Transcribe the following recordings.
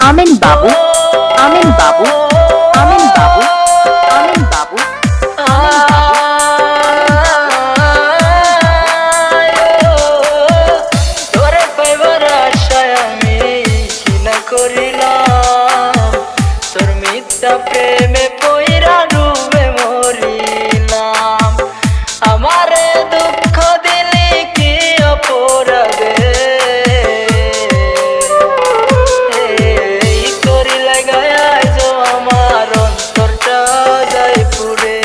আমিন বাবু, আমিন বাবু, আমিন বাবু, আমিন বাবু, তোরে পাইবার আশায় আমি কি না করিলাম, তোর মিথ্যা প্রেমে পইরা ডুবে মরিলাম। আমারে দুঃখ দিলি কি অপরাধে, এই করিলে গায় যে আমার অন্তরটা যায় পুরে।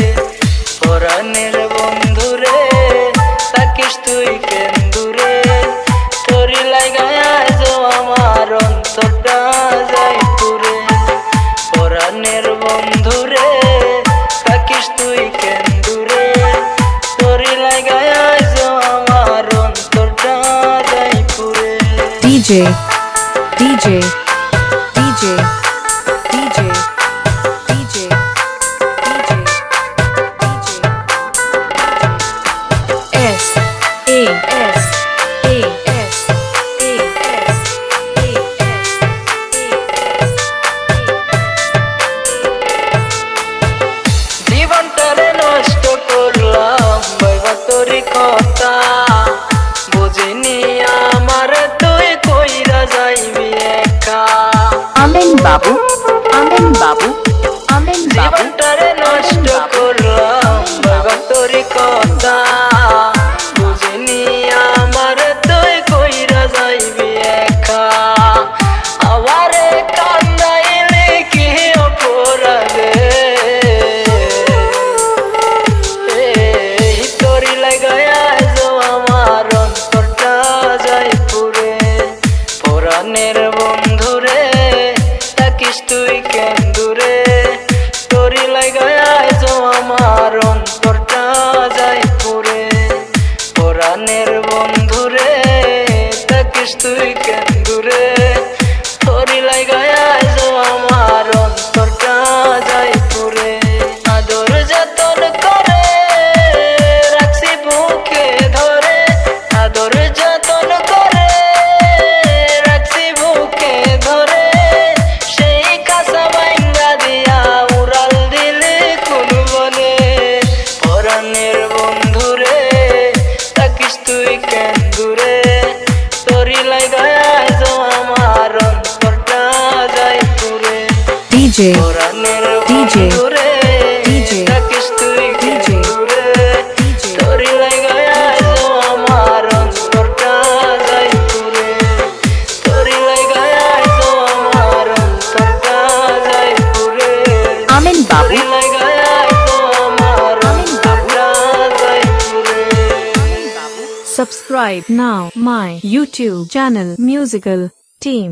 পরাণের বন্ধুরে থাকিস তুই কেন দূরে, করিলে গায় যে আমার অন্তরটা যায় পুরে। পরাণের বন্ধুরে থাকিস তুই কেন দূরে, করিলে গায় যে আমার অন্তরটা যায় পুরে। DJ, DJ, DJ, DJ, DJ, DJ, S A S A S A S A S জীবনটারে নষ্ট করলাম বাইবা তোরি কথা, বুঝিনি আমার তুই কইরা যাইবি একা। আমিন বাবু, আমিন বাবু, আমিন বাবু, জীবনটারে নষ্ট করলাম বাইবা তোরি কথা, বুঝিনি আমার তুই কইরা যাইবি একা। আমারে কান্দাইলে কি অপরাধে, এই করিলে গায় যে আমার অন্তরটা যায় পুরে। পরাণের বন্ধুরে থাকিস তুই কেন দূরে, করিলে গায় যে আমার অন্তরটা যায় পুরে। পরাণের বন্ধুরে থাকিস তুই কেন দূরে, করিলে গায় যে আমার অন্তরটা যায় পুরে। আদর যতন করে রাখছি বুকে ধরে, আদর যতন করে রাখছি বুকে ধরে, সেই কাঁচা ভাঙ্গা দিয়া উড়াল দিলে কোন বনে। পরাণের বন্ধুরে থাকিস তুই কেন দূরে, করিলে গায় যে আমার অন্তরটা যায় পুরে। DJ, পরাণের DJ, বন্ধুরে DJ, থাকিস তুই কেন DJ, দূরে, DJ, করিলে গায় যে আমার অন্তরটা যায় পুরে। করিলে গায় যে আমার অন্তরটা যায় পুরে। আমিন বাবু, করিলে গায় যে আমার অন্তরটা যায় পুরে। subscribe now my YouTube channel Musical Team.